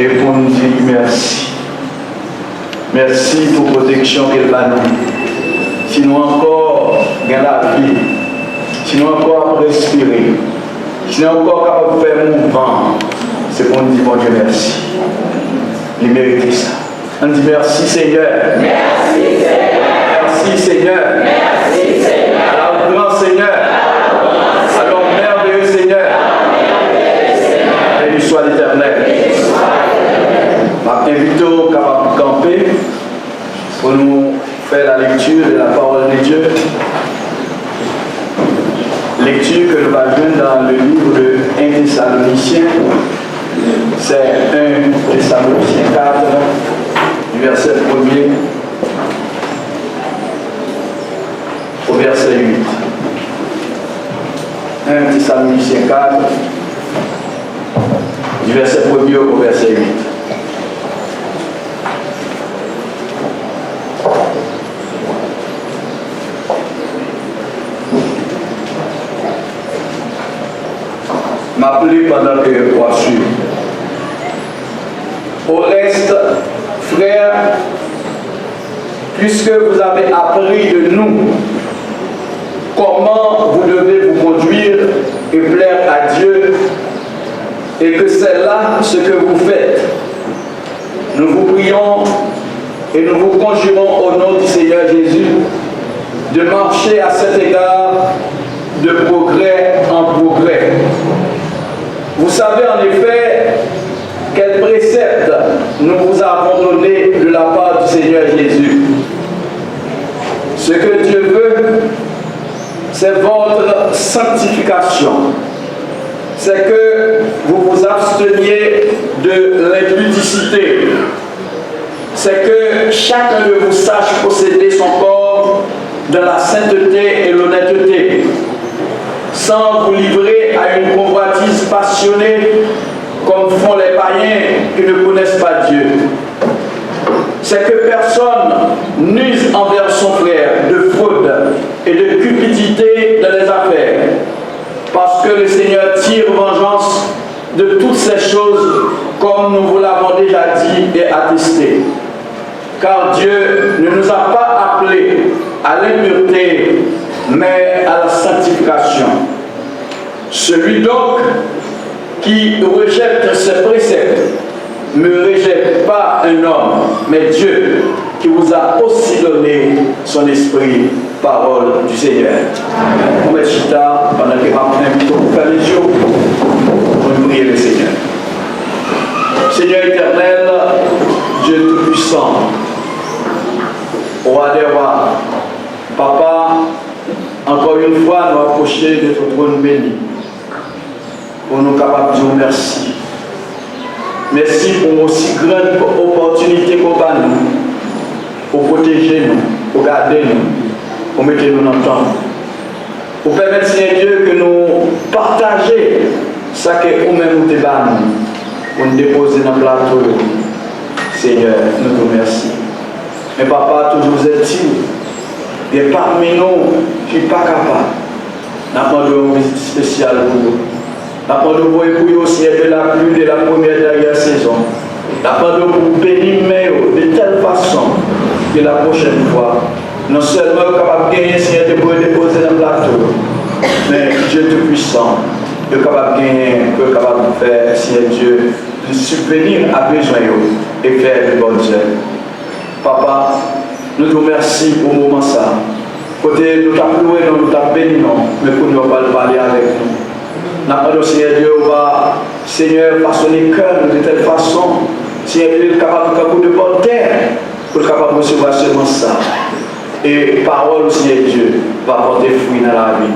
et pour nous dire merci. Merci pour la protection qu'elle va nous. Sinon encore, gagne la vie. Sinon encore, respirer. Sinon encore, capable de faire mouvement. C'est pour nous dire, bon Dieu, merci. Il mérite ça. On dit merci Seigneur. Merci Seigneur. Merci Seigneur. Merci Seigneur. Alors grand Seigneur. Alors merveilleux Seigneur. Béni soit l'Éternel. Je m'invite au capable de camper pour nous faire la lecture de la parole de Dieu. Lecture que nous allons joindre dans le livre de 1 Thessaloniciens. C'est 1 Thessaloniciens 4, du verset 1er au verset 8. 1 Thessaloniciens 4, du verset 1er au verset 8. M'appeler pendant que je crois suivre. Au reste, frères, puisque vous avez appris de nous comment vous devez vous conduire et plaire à Dieu, et que c'est là ce que vous faites, nous vous prions et nous vous conjurons au nom du Seigneur Jésus de marcher à cet égard de progrès en progrès. Vous savez en effet quel précepte nous vous avons donné de la part du Seigneur Jésus. Ce que Dieu veut, c'est votre sanctification. C'est que vous vous absteniez de l'impudicité. C'est que chacun de vous sache posséder son corps dans la sainteté et l'honnêteté, sans vous livrer à une convoitise passionnée comme font les païens qui ne connaissent pas Dieu. C'est que personne n'use envers son frère de fraude et de cupidité dans les affaires, parce que le Seigneur tire vengeance de toutes ces choses, comme nous vous l'avons déjà dit et attesté. Car Dieu ne nous a pas appelés à l'impureté, mais à la sanctification. Celui donc qui rejette ses préceptes ne rejette pas un homme, mais Dieu qui vous a aussi donné son esprit, parole du Seigneur. On va chita pendant que je vais faire les jours pour prier le Seigneur. Seigneur éternel, Dieu tout-puissant, roi des rois, Papa, encore une fois, nous approcher de ton trône béni pour nous capables de dire merci. Merci pour aussi grande opportunité qu'on a nous, pour protéger nous, pour garder nous, pour mettre nous dans le temps. Pour permettre, Seigneur Dieu, que nous partagions ce que nous-mêmes nous débattons, pour nous déposer dans le plateau. Seigneur, nous te remercions. Mais Papa, toujours est-il, et parmi nous, qui n'est pas capable, nous avons une visite spéciale pour nous. Nous avons pour aussi de la pluie de la première dernière saison. Nous avons pour bénir de telle façon que la prochaine fois, non seulement capable de gagner, Seigneur, de déposer dans le plateau, mais Dieu tout-puissant, de capable de gagner, de capable de faire, Seigneur Dieu, de subvenir à besoin et faire de bonnes œuvres. Papa, nous te remercions pour le moment ça. Côté nous t'avons loué, nous t'avons béni, mais pour nous pas parler avec nous. Nous avons Seigneur Dieu, va Seigneur façonner le cœur de telle façon, Seigneur Dieu est capable de faire de bonne terre, pour être capable de recevoir seulement ça. Et parole, Seigneur Dieu, va porter fruit dans la vie.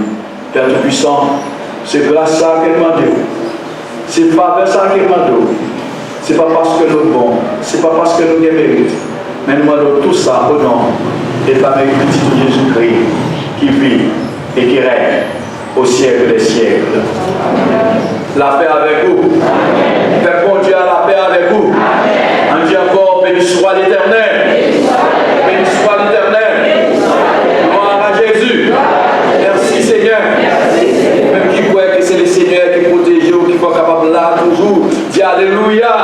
Père Tout-Puissant, c'est grâce à ça qu'il demande. C'est pas vers ça qu'il demande. C'est pas parce que nous sommes bons, c'est pas parce que nous mérites. Mais nous demandons tout ça au nom de ta mère petite Jésus-Christ qui vit et qui règne au siècle des siècles. Amen. La paix avec vous. Faites bon Dieu à la paix avec vous. Amen. On dit encore, béni soit l'Éternel. Béni soit l'Éternel. Gloire à Jésus. Merci Seigneur. Même qui croit que c'est le Seigneur qui protège ou qui soit capable là toujours. Dis Alléluia.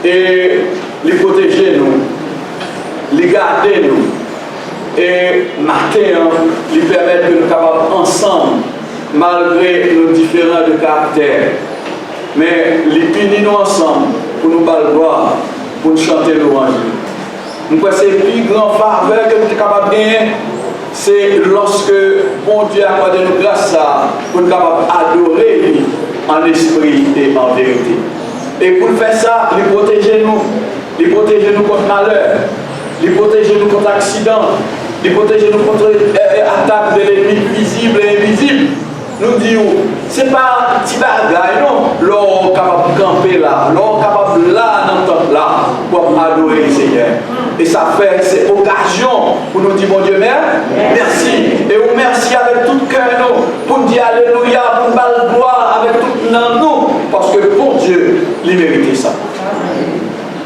et les protéger nous, les garder nous. Et matin, lui permettre de nous capables ensemble, malgré nos différents de caractère, mais les punir nous ensemble pour nous balboire, pour nous chanter louange. Nous croyons que c'est le plus grand faveur que nous sommes capables de gagner, c'est lorsque bon Dieu accorde nous grâce pour nous capables d'adorer en esprit et en vérité. Et pour faire ça, il protéger nous contre malheur, il protéger nous contre accident, il protéger nous contre attaque de l'ennemi visible et invisible. Nous disons, ce n'est pas un petit bagage, non. L'on est capable de camper là, l'on est capable là, dans le temps là, pour adorer le Seigneur. Et ça fait, c'est occasion pour nous dire, bon Dieu, merci. Et on merci avec tout cœur, nous, pour nous dire alléluia, pour nous battre gloire avec tout nous, parce que pour Dieu, il mérite ça.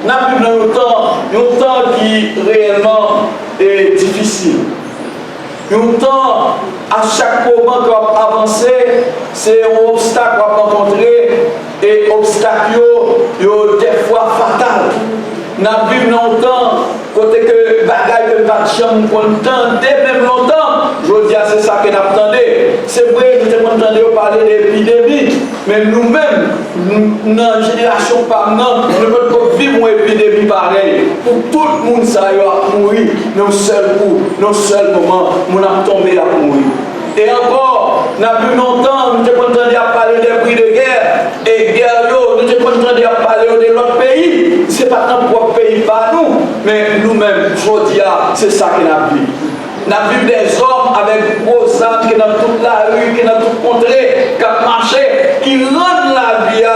Nous avons vu un temps qui réellement est difficile. Un temps, à chaque moment qu'on va avancer, c'est un obstacle qu'on va rencontrer, et obstacle, des fois fatal. Nous avons vu longtemps, côté que bagaille de chambre qu'on entendait même longtemps, je dis c'est ça que nous attendons. C'est vrai, nous entendons parler d'épidémie, mais nous-mêmes, dans la génération par nous ne pouvons pas vivre une épidémie pareille. Pour tout le monde, ça va mourir, non seul coup, non seul moment, nous avons tombé à mourir. Et encore, nous avons vu longtemps, nous avons entendu parler des prix de guerre, et guerre, nous avons entendu parler de l'autre pays. Ce n'est pas notre propre pays par nous, mais nous-mêmes, je dis, c'est ça que nous avons vu. Nous avons vu des hommes avec gros armes qui sont dans toute la rue, qui sont dans toute contrée, qui ont marché, qui rendent la vie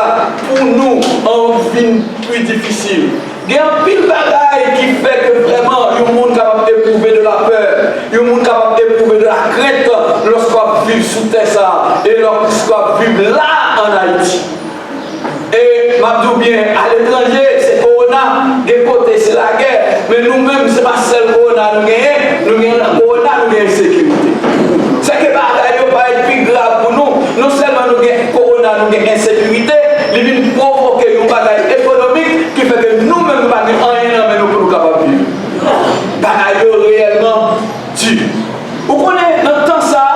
pour nous en vie plus difficile. Il y a un pile de bagaille qui fait que vraiment, il y a un monde capable d'éprouver de la peur, il y a un monde capable d'éprouver de la crainte lorsqu'on vit sous terre ça, et lorsqu'on vit là en Haïti. Et m'abdou bien, à l'étranger, c'est Corona, des côtés c'est la guerre, mais nous-mêmes, ce n'est pas seul Corona, nous gagnons la Corona, nous gagnons sécurité. C'est que bagaille va être plus grave pour nous. Non seulement nous gagnons Corona, nous gagnons insécurité, il vient provoquer une bagaille économique qui fait que nous-mêmes, nous ne gagnons rien, mais nous ne sommes pas capables de vivre. Bagaille réellement tue. Vous connaissez dans le temps ça,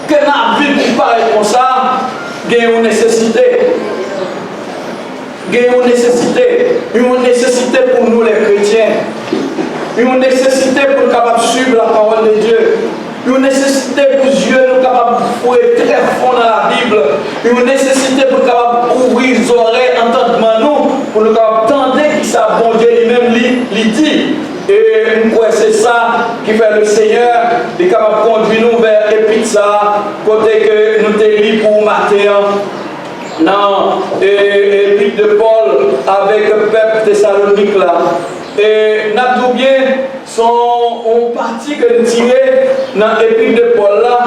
que dans la vie qui paraît comme ça, il y a une nécessité. Il y a une nécessité pour nous les chrétiens, une nécessité pour nous capables de suivre la parole de Dieu, une nécessité pour Dieu nous capables de fouiller très fond dans la Bible, une nécessité pour nous capables d'ouvrir les oreilles, entendement nous, pour nous capables d'entendre qui ça bon Dieu lui-même lui dit. Et nous croyons que c'est ça qui fait le Seigneur, il est capable de conduire nous vers l'épître, côté que nous te lit pour matin. Dans l'épître de Paul avec le peuple thessalonique là. Et nous bien son partie que nous tirons dans l'épître de Paul là.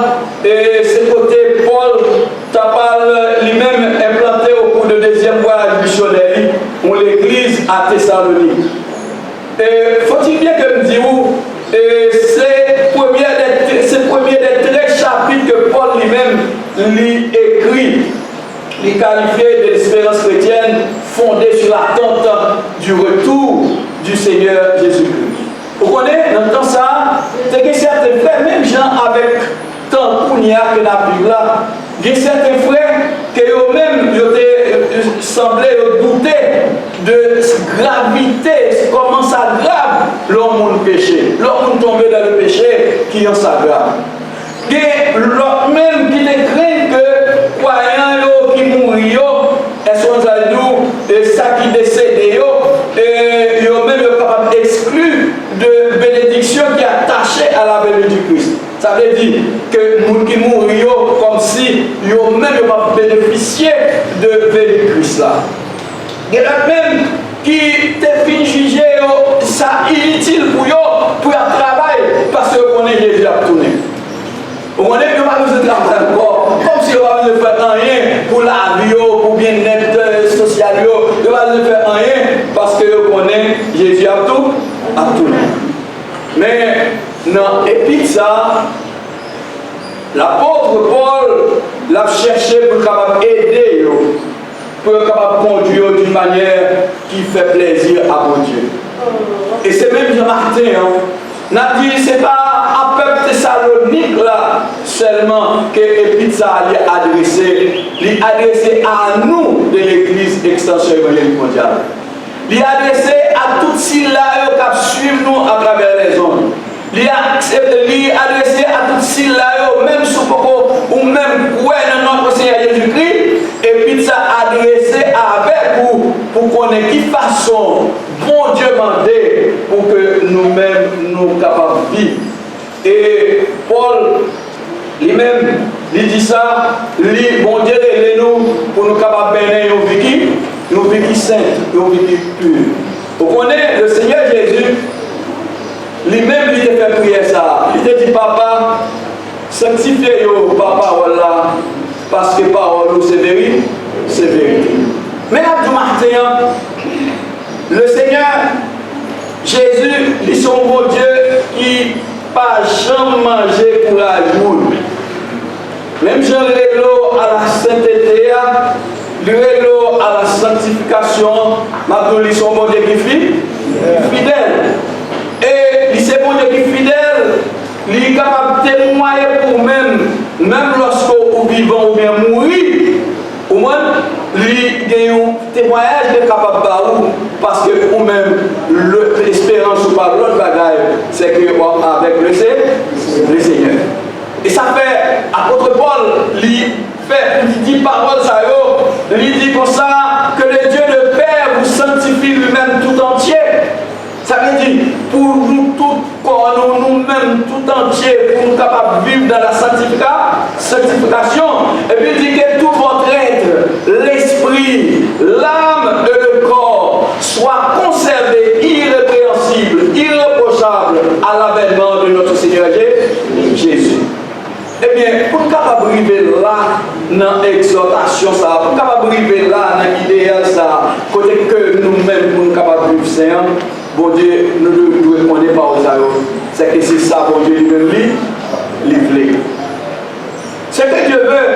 Et ce côté Paul parle lui-même implanté au cours de deuxième voyage missionnaire pour l'église à Thessalonique. Et faut-il bien que nous disions, c'est le premier des 13 chapitres que Paul lui-même lui écrit. Les qualifiés de l'espérance chrétienne fondée sur l'attente du retour du Seigneur Jésus-Christ. Vous connaissez, dans le temps ça, c'est que certains frères, même gens avec tant de que la Bible là, il y a certains frères qui eux-mêmes semblaient douter de gravité, comment ça grave l'homme péché, l'homme tombé dans le péché qui en s'aggrave. Il y a l'autre même qui te craint que croyants qui mourent, et sont à nous, et ça qui décède, et ils sont même capables d'exclure de bénédiction qui est attachée à la venue du Christ. Ça veut dire que les gens qui mourent comme si ils ont même pas bénéficié de la venue du Christ là. Il y a même qui te fin juger ça inutile pour eux travailler parce qu'on est Jésus à tourner. On est que pas besoin de travailler encore, comme si on va ne faire rien pour la vie, pour bien-être social, on va ne faire rien parce que on connaît Jésus à tout. Mais dans l'épître ça, l'apôtre Paul l'a cherché pour capable aider, pour capable conduire d'une manière qui fait plaisir à mon Dieu. Et c'est même Jean-Martin, n'a dit c'est pas un peuple thessalonique là seulement que l'Épître est adressé. Il est adressé à nous de l'Église Extension Évangélique Mondiale. Il est adressé à toutes celles-là qui suivent nous à travers les ondes. Il est adressé à toutes celles-là, même sous Coco, ou même quoi dans notre Seigneur Jésus-Christ, et puis ça adressé avec vous pour qu'on ait qui façon, bon Dieu mandé, pour que nous-mêmes nous capables de vivre. Et Paul, lui-même, il dit ça, lui, bon Dieu, aidez-nous pour nous capables de mener nos vies saintes, nos vies pures. Vous connaissez le Seigneur Jésus, lui-même, il te fait prier ça. Il te dit, papa, sanctifiez papa, voilà, parce que parole, c'est vérité, c'est vérité. Mais à tout matin, le Seigneur, Jésus, il est son bon Dieu qui n'a pas jamais mangé pour la journée. Même Jean Rélo à la sainteté, Rélo à la sanctification, maintenant, il est son bon Dieu qui est fidèle. Et il c'est bon Dieu qui est fidèle, il est capable de témoigner pour même lorsque vous vivez ou bien mourir, au moins, il y a un témoignage de capable de parce que vous-même, l'espérance ou pas l'autre bagaille, c'est que avec le Seigneur. Et ça fait, apôtre Paul, il dit parole ça, il dit comme ça, que le Dieu le Père vous sanctifie lui-même tout entier. Ça veut dire, pour nous tous, nous-mêmes tout entiers, pour nous capables de vivre dans la sanctification, et puis il dit que tout votre être, l'esprit, l'âme et le corps soient conservés irrépréhensibles, irréprochables à l'avènement de notre Seigneur Jésus. Eh bien, pour nous capables de vivre là, dans l'exhortation, pour nous capables de vivre là, dans l'idéal, côté que nous-mêmes, pour nous capables de vivre Seigneur, bon Dieu, nous devons répondre par aux arômes. C'est que c'est ça, bon Dieu, lui-même, livrer. Ce que Dieu veut,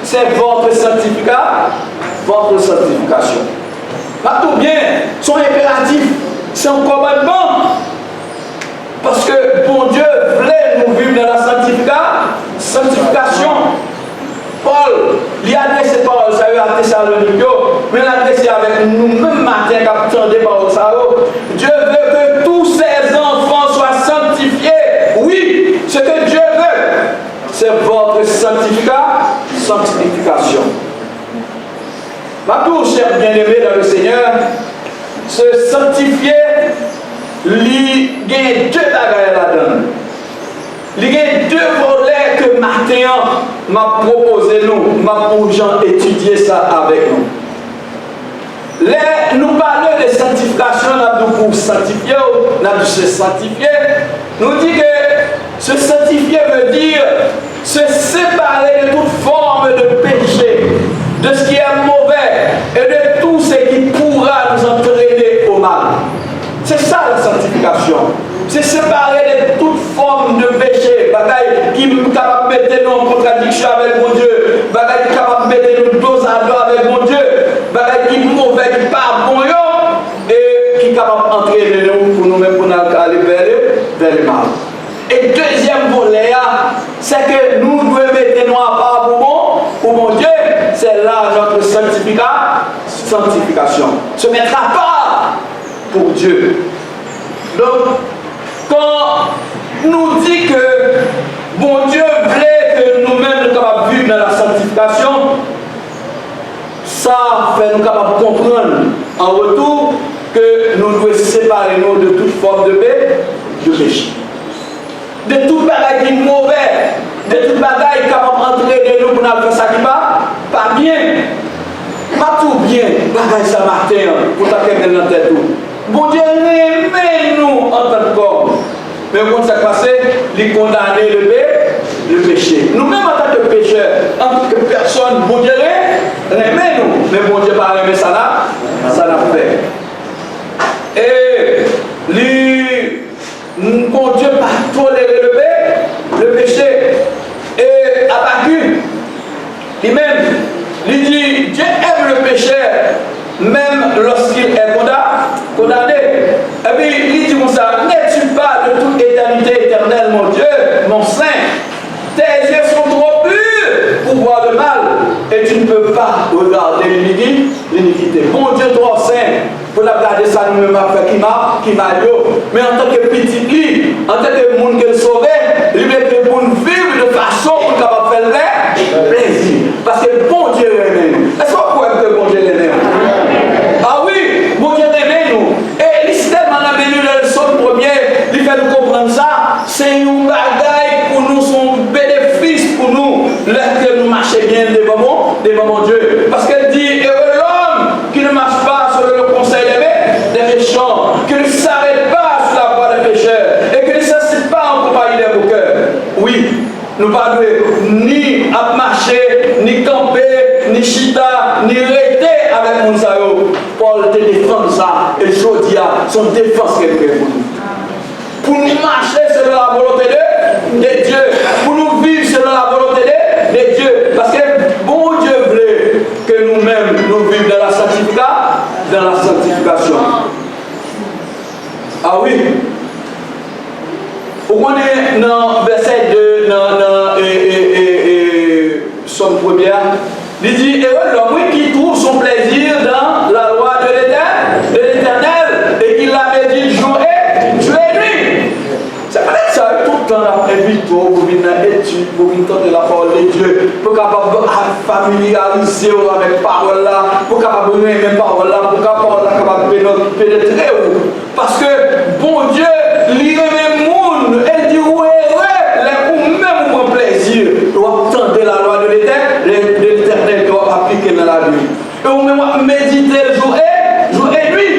c'est votre sanctification. Pas tout bien, son impératif, c'est un commandement. Parce que bon Dieu voulait nous vivre dans la sanctification. Paul, il a adressé par aux arômes à Thessalonique, mais il a adressé avec nous-mêmes matin, qui attendait par aux arômes. Dieu veut que tous ses enfants soient sanctifiés. Oui, ce que Dieu veut, c'est votre sanctification. Ma tout cher bien-aimé dans le Seigneur, se sanctifier, il y a deux bagages là-dedans. Il y a deux volets que Martin m'a proposé nous, m'a pour gens étudier ça avec nous. Nous parlons de sanctification, nous pour sanctifier, nous se sanctifier. Nous dit que se sanctifier veut dire se séparer de toute forme de péché, de ce qui est mauvais et de tout ce qui pourra nous entraîner au mal. C'est ça la sanctification. C'est séparer de toute forme de péché, bataille qui est capable de mettre nous en contradiction avec mon Dieu, bataille qui est capable de mettre nous dos à dos avec mon Dieu, bataille qui est mauvais, qui n'est pas bon, et qui est capable d'entraîner nous pour nous-mêmes pour nous aller vers le mal. Et deuxième volet, c'est que nous devons mettre nous à part pour mon Dieu, c'est là notre sanctification. Se mettre à part pour Dieu. Donc, quand nous dit que bon Dieu voulait que nous-mêmes nous capables de vivre dans la sanctification, ça fait nous capables de comprendre en retour que nous devons séparer nous de toute forme de péché. De toute bagaille qui est mauvais, de toute bagaille capable d'entraîner nous pour nous faire ça qui va pas bien. Pas tout bien, bagaille ça matin pour t'accueillir dans la tête. Bon Dieu, aimez-nous en tant que corps. Mais quand ça passe, il condamner le péché. Nous-mêmes en tant que pécheurs, en tant que personne, bon Dieu, aimez-nous. Mais bon Dieu, pas aimer ça n'a fait. Et bon Dieu, pas tolérer le péché. Et Habakkuk, lui-même, il dit, Dieu aime le péché, même lorsqu'il est condamné. pas regarder l'iniquité. Bon Dieu, trop saint, pour la garder ça nous-mêmes après qui m'a mais en tant que petit lit, en tant que monde qui est sauvé, il est pour nous vivre de façon pour capable faire plaisir. Parce que bon Dieu aime. Est-ce qu'on peut que bon Dieu aime? Ah oui, bon Dieu aime nous. Et l'histoire m'a amené le son premier, il fait nous comprendre ça. C'est une bagaille pour nous, son bénéfice pour nous, lorsque nous marchons bien devant mon Dieu. Parce qu'elle dit, heureux l'homme qui ne marche pas sur le conseil des méchants, qui ne s'arrête pas sur la voie des pécheurs et qui ne s'incite pas en compagnie des moqueurs. Oui, nous ne pouvons ni marcher, ni camper, ni chita, ni rester avec Monsao. Paul te défend ça et Jodia, son défense qu'elle fait pour nous. Pour nous marcher selon la volonté de Dieu, pour nous vivre selon la volonté de Dieu. Parce que bon Dieu voulait que nous-mêmes nous vivions dans la sanctification. Ah oui. On est dans verset 2, dans Somme première, il dit, heureux l'homme qui trouve son plaisir dans la loi de l'Éternel et qui la médite jour et nuit. C'est peut-être ça, tout le temps, après vidéo, vous venez à l'étude, vous venez entendre la parole de Dieu, pour capable familiariser avec la parole là, pour capable de même parole là, pour capable de pénétrer. Parce que, bon Dieu, il remet le monde, elle dit, ouais, ou même mon plaisir, doit tenter la loi de l'Éternel, doit appliquer dans la vie. Et on même méditer jour et nuit.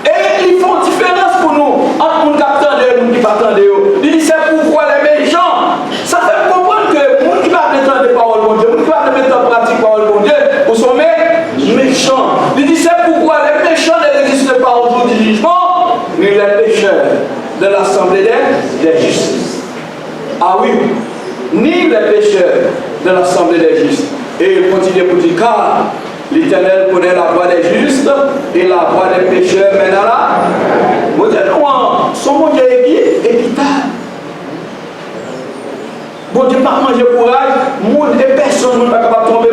Et ils font différence pour nous, entre nous qui attendent et nous qui pas attendent. Il dit, c'est pourquoi les méchants, ça fait comprendre que nous qui ne pas attendre les paroles de Dieu, nous qui ne pas mettre en pratique les paroles de Dieu, vous sommes méchants. Il dit, c'est pourquoi les méchants ne résistent pas au jour du jugement, mais les pécheurs de l'assemblée des justes. Ah oui, ni les pécheurs de l'assemblée des justes. Et il continue pour dire, car l'Éternel connaît la voie des justes et la voie des pécheurs mène à la. Vous dites, non, son bon Dieu est équitable. Bon Dieu pas manger courage, monde et personne n'est pas capable de tomber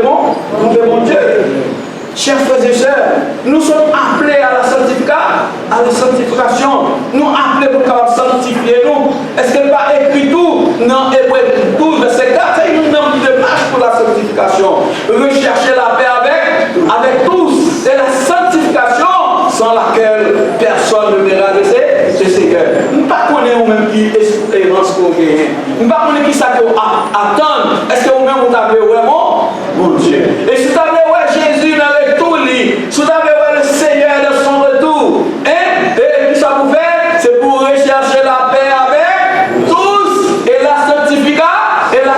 bon Dieu. Chers frères et sœurs, nous sommes appelés à la sanctification. Nous appelés pour pouvoir sanctifier nous. Est-ce qu'elle va écrire tout dans Hébreux 12, verset 4? C'est une démarche pour la sanctification. Rechercher la paix avec tous. Et la sanctification sans laquelle personne ne verra de ses Seigneurs. Nous ne connaissons pas même qui espérance qu'on gagne. Nous ne connaissons pas qui ça qu'on attend. Est-ce que vous-même vous avez vraiment mon Dieu? Et si vous avez Jésus dans le retour, si vous avez le Seigneur dans son retour, et qui ça vous fait? C'est pour rechercher la paix avec tous et la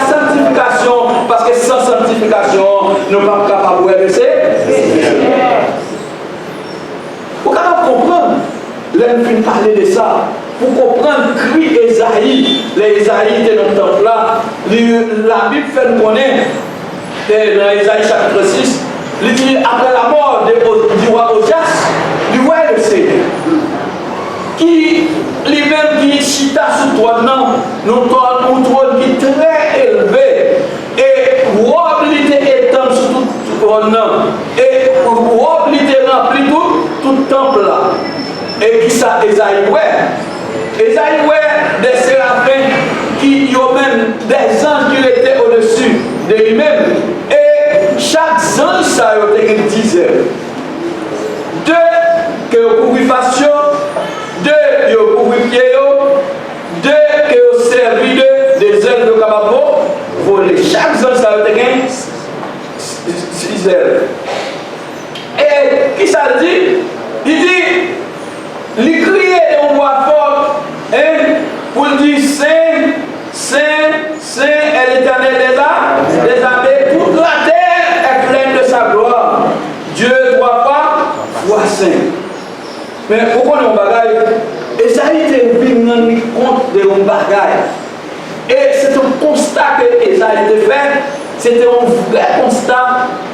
sanctification. Parce que sans sanctification, nous ne sommes pas capables de laisser. Vous pouvez comprendre, l'homme parler de ça, pour comprendre cri Esaïe, les Esaïe étaient dans le temple là, la Bible fait nous connaître, dans Esaïe chapitre 6, il dit après la mort du roi Osias, du roi le Seigneur, qui lui-même qui chita sous trône, un trône qui est très élevé, et robe était étendue sur tout trône, et robe était remplie tout temple là. Et qui ça, Esaïe, Esaïe, des séraphins qui ont même des anges qui étaient au-dessus de lui-même. Et chaque ange, ça a été une dizaine. Deux, que vous pouvez fassion, deux, que vous pouvez pied, deux, que vous servez des ailes de cababo, voler. Chaque ange, ça a été une 6 ailes. Et qui ça dit? Il dit, il criait d'une voix forte, pour dire Saint, Saint, Saint est l'Éternel des armées. Toute la terre est pleine de sa gloire. Dieu 3 fois saint. Mais pourquoi on bagaille? Esaïe était venu compte de un bagaille. Et c'est un constat que Esaïe était fait. C'était un vrai constat.